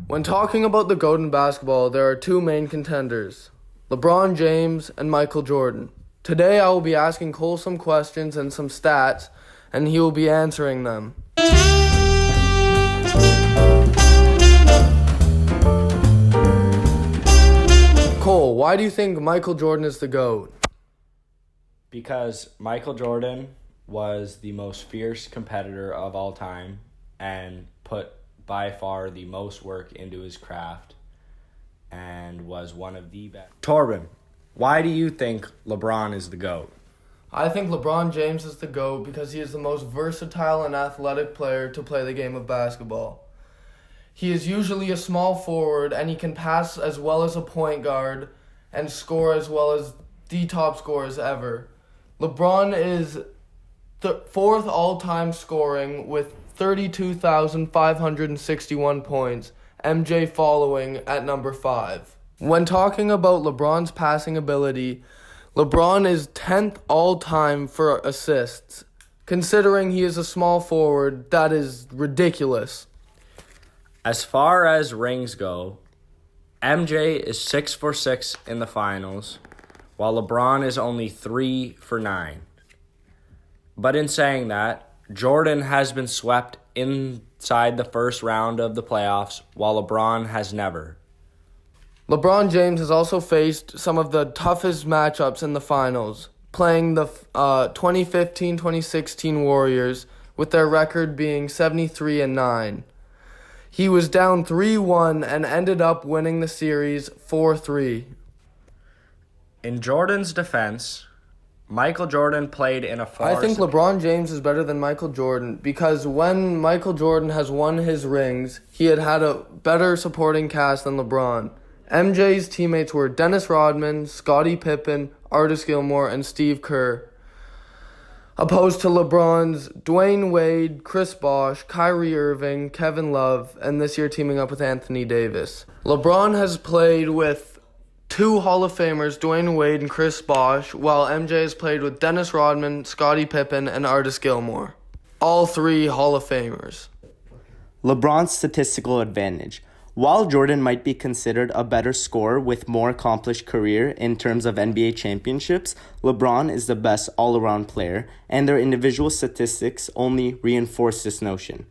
When talking about the GOAT in basketball, there are two main contenders, LeBron James and Michael Jordan. Today I will be asking Cole some questions and some stats, and he will be answering them. Cole, why do you think Michael Jordan is the GOAT? Because Michael Jordan was the most fierce competitor of all time and put by far the most work into his craft and was one of the best. Torben, why do you think LeBron is the GOAT? I think LeBron James is the GOAT because he is the most versatile and athletic player to play the game of basketball. He is usually a small forward, and he can pass as well as a point guard and score as well as the top scorers ever. LeBron is the fourth all-time scoring with 32,561 points, MJ following at number 5. When talking about LeBron's passing ability, LeBron is 10th all-time for assists. Considering he is a small forward, that is ridiculous. As far as rings go, MJ is 6 for 6 in the finals, while LeBron is only 3 for 9. But in saying that, Jordan has been swept inside the first round of the playoffs, while LeBron has never. LeBron James has also faced some of the toughest matchups in the finals, playing the 2015-2016 Warriors, with their record being 73-9. He was down 3-1 and ended up winning the series 4-3. In Jordan's defense, Michael Jordan played in a far... I think LeBron James is better than Michael Jordan because when Michael Jordan has won his rings, he had a better supporting cast than LeBron. MJ's teammates were Dennis Rodman, Scottie Pippen, Artis Gilmore, and Steve Kerr, opposed to LeBron's Dwayne Wade, Chris Bosh, Kyrie Irving, Kevin Love, and this year teaming up with Anthony Davis. LeBron has played with two Hall of Famers, Dwayne Wade and Chris Bosh, while MJ has played with Dennis Rodman, Scottie Pippen, and Artis Gilmore. All three Hall of Famers. LeBron's statistical advantage. While Jordan might be considered a better scorer with more accomplished career in terms of NBA championships, LeBron is the best all-around player, and their individual statistics only reinforce this notion.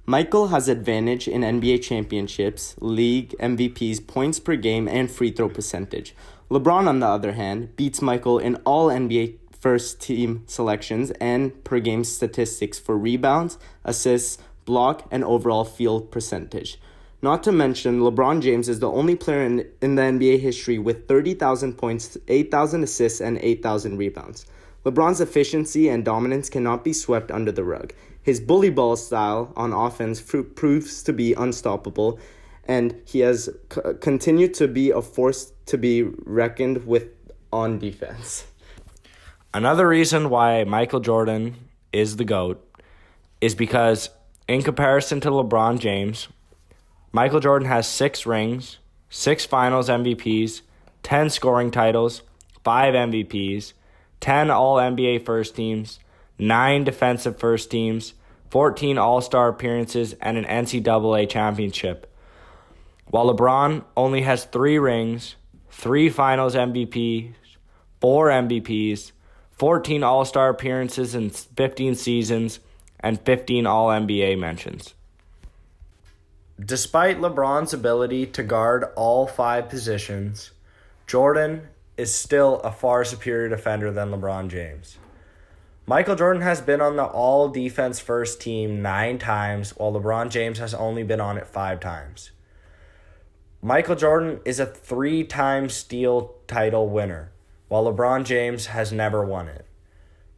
Michael has advantage in NBA championships, league MVPs, points per game, and free throw percentage. LeBron, on the other hand, beats Michael in all NBA first team selections and per game statistics for rebounds, assists, block, and overall field percentage. Not to mention, LeBron James is the only player in the NBA history with 30,000 points, 8,000 assists, and 8,000 rebounds. LeBron's efficiency and dominance cannot be swept under the rug. His bully ball style on offense proves to be unstoppable, and he has continued to be a force to be reckoned with on defense. Another reason why Michael Jordan is the GOAT is because, in comparison to LeBron James, Michael Jordan has 6 rings, 6 finals MVPs, 10 scoring titles, 5 MVPs, 10 All-NBA first teams, 9 defensive first teams, 14 All-Star appearances, and an NCAA championship. While LeBron only has 3 rings, 3 finals MVPs, 4 MVPs, 14 All-Star appearances in 15 seasons, and 15 All-NBA mentions. Despite LeBron's ability to guard all 5 positions, Jordan is still a far superior defender than LeBron James. Michael Jordan has been on the all-defense first team 9 times, while LeBron James has only been on it 5 times. Michael Jordan is a 3-time steal title winner, while LeBron James has never won it.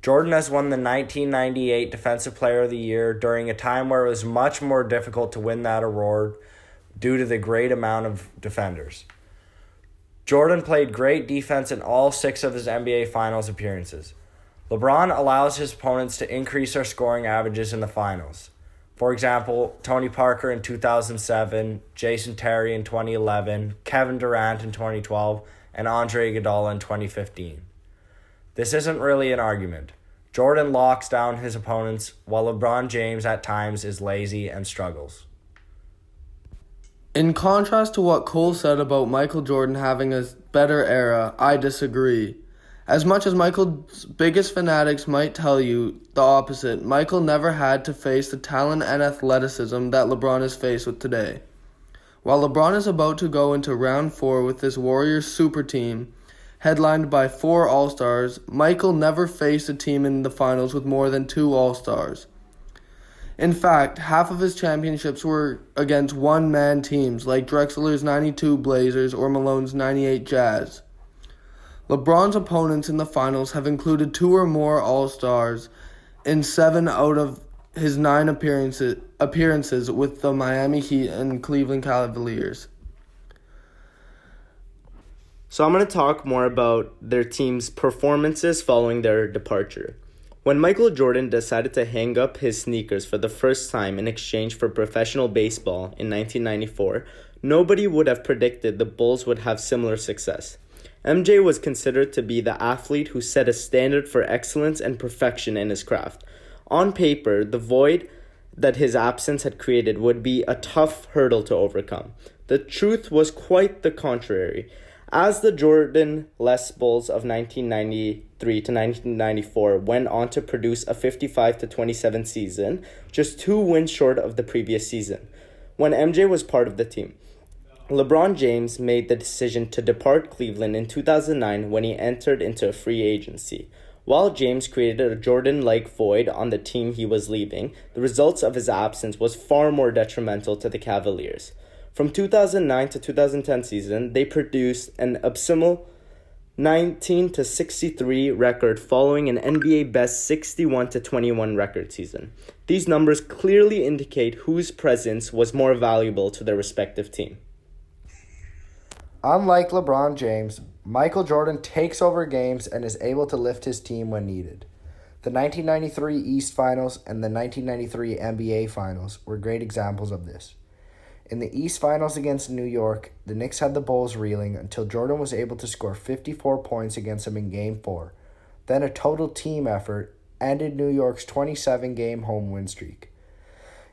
Jordan has won the 1998 Defensive Player of the Year during a time where it was much more difficult to win that award due to the great amount of defenders. Jordan played great defense in all 6 of his NBA Finals appearances. LeBron allows his opponents to increase their scoring averages in the finals. For example, Tony Parker in 2007, Jason Terry in 2011, Kevin Durant in 2012, and Andre Iguodala in 2015. This isn't really an argument. Jordan locks down his opponents, while LeBron James at times is lazy and struggles. In contrast to what Cole said about Michael Jordan having a better era, I disagree. As much as Michael's biggest fanatics might tell you the opposite, Michael never had to face the talent and athleticism that LeBron is faced with today. While LeBron is about to go into round 4 with this Warriors super team, headlined by 4 All-Stars, Michael never faced a team in the finals with more than 2 All-Stars. In fact, half of his championships were against one-man teams like Drexler's 92 Blazers or Malone's 98 Jazz. LeBron's opponents in the finals have included 2 or more All-Stars in 7 out of his 9 appearances with the Miami Heat and Cleveland Cavaliers. So I'm going to talk more about their team's performances following their departure. When Michael Jordan decided to hang up his sneakers for the first time in exchange for professional baseball in 1994, nobody would have predicted the Bulls would have similar success. MJ was considered to be the athlete who set a standard for excellence and perfection in his craft. On paper, the void that his absence had created would be a tough hurdle to overcome. The truth was quite the contrary. As the Jordan-less Bulls of 1993 to 1994 went on to produce a 55-27 season, just 2 wins short of the previous season, when MJ was part of the team. LeBron James made the decision to depart Cleveland in 2009 when he entered into a free agency. While James created a Jordan-like void on the team he was leaving, the results of his absence was far more detrimental to the Cavaliers. From 2009 to 2010 season, they produced an abysmal 19-63 record following an NBA best 61-21 record season. These numbers clearly indicate whose presence was more valuable to their respective team. Unlike LeBron James, Michael Jordan takes over games and is able to lift his team when needed. The 1993 East Finals and the 1993 NBA Finals were great examples of this. In the East Finals against New York, the Knicks had the Bulls reeling until Jordan was able to score 54 points against them in Game 4. Then a total team effort ended New York's 27-game home win streak.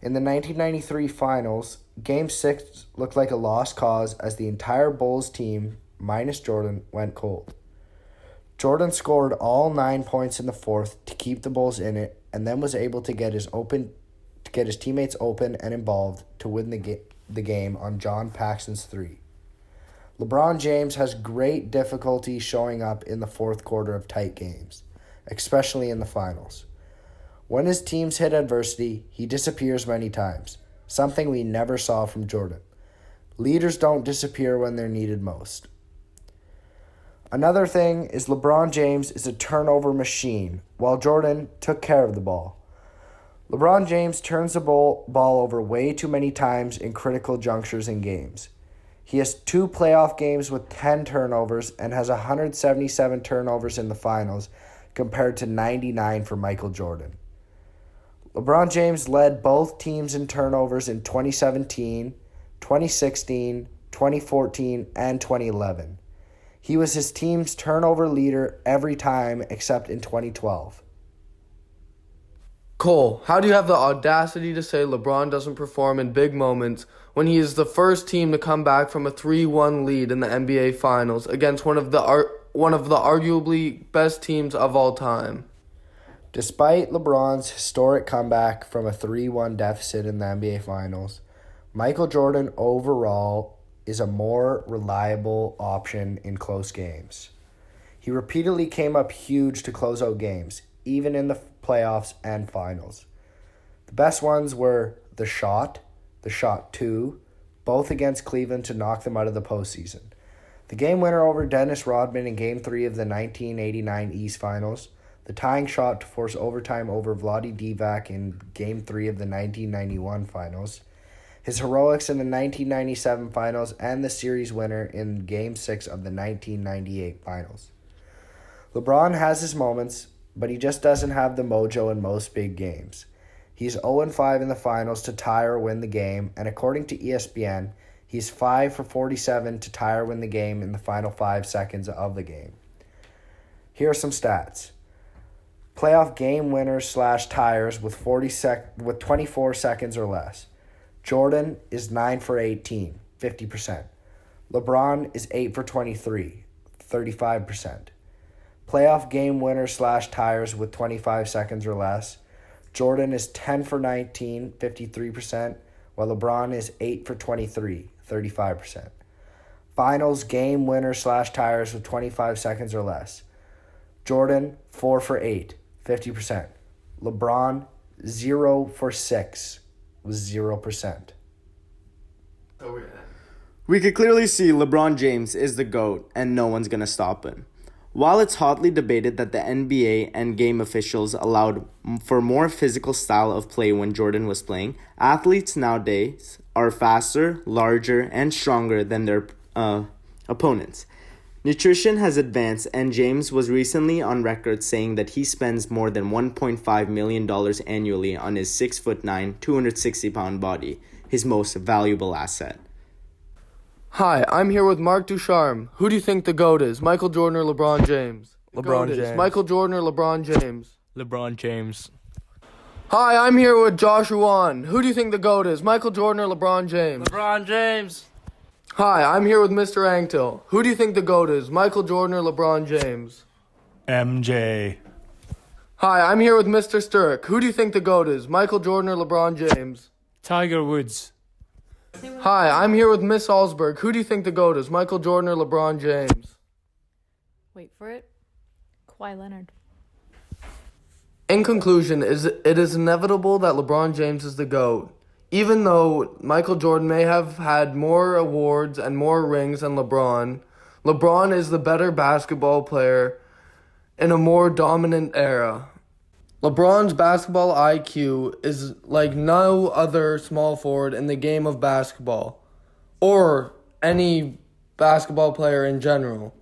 In the 1993 Finals, Game 6 looked like a lost cause as the entire Bulls team, minus Jordan, went cold. Jordan scored all 9 points in the fourth to keep the Bulls in it, and then was able to get his teammates open and involved to win the game on John Paxson's 3. LeBron James has great difficulty showing up in the fourth quarter of tight games, especially in the finals. When his teams hit adversity, he disappears many times, something we never saw from Jordan. Leaders don't disappear when they're needed most. Another thing is LeBron James is a turnover machine, while Jordan took care of the ball. LeBron James turns the ball over way too many times in critical junctures in games. He has 2 playoff games with 10 turnovers and has 177 turnovers in the finals compared to 99 for Michael Jordan. LeBron James led both teams in turnovers in 2017, 2016, 2014, and 2011. He was his team's turnover leader every time except in 2012. Cole, how do you have the audacity to say LeBron doesn't perform in big moments when he is the first team to come back from a 3-1 lead in the NBA Finals against one of the arguably best teams of all time? Despite LeBron's historic comeback from a 3-1 deficit in the NBA Finals, Michael Jordan overall is a more reliable option in close games. He repeatedly came up huge to close out games, even in the playoffs and finals. The best ones were the shot 2, both against Cleveland to knock them out of the postseason. The game winner over Dennis Rodman in Game 3 of the 1989 East Finals, the tying shot to force overtime over Vlade Divac in Game 3 of the 1991 Finals, his heroics in the 1997 Finals, and the series winner in Game 6 of the 1998 Finals. LeBron has his moments, but he just doesn't have the mojo in most big games. He's 0-5 in the finals to tie or win the game, and according to ESPN, he's 5 for 47 to tie or win the game in the final 5 seconds of the game. Here are some stats. Playoff game winners / tiers with 24 seconds or less. Jordan is 9 for 18. 50%. LeBron is 8 for 23, 35%. Playoff game winner / tires with 25 seconds or less. Jordan is 10 for 19, 53%, while LeBron is 8 for 23, 35%. Finals game winner / tires with 25 seconds or less. Jordan, 4 for 8, 50%. LeBron, 0 for 6, with 0%. We could clearly see LeBron James is the GOAT and no one's going to stop him. While it's hotly debated that the NBA and game officials allowed for more physical style of play when Jordan was playing, athletes nowadays are faster, larger, and stronger than their opponents. Nutrition has advanced, and James was recently on record saying that he spends more than $1.5 million annually on his 6'9", 260-pound body, his most valuable asset. Hi, I'm here with Mark Ducharme. Who do you think the GOAT is, Michael Jordan or LeBron James? LeBron James. Michael Jordan or LeBron James? LeBron James. Hi, I'm here with Josh Ruan. Who do you think the GOAT is, Michael Jordan or LeBron James? LeBron James. Hi, I'm here with Mr. Anktil. Who do you think the GOAT is, Michael Jordan or LeBron James? MJ. Hi, I'm here with Mr. Sturrock. Who do you think the GOAT is, Michael Jordan or LeBron James? Tiger Woods. Hi, I'm here with Miss Alsberg. Who do you think the GOAT is, Michael Jordan or LeBron James? Wait for it. Kawhi Leonard. In conclusion, it is inevitable that LeBron James is the GOAT. Even though Michael Jordan may have had more awards and more rings than LeBron, LeBron is the better basketball player in a more dominant era. LeBron's basketball IQ is like no other small forward in the game of basketball, or any basketball player in general.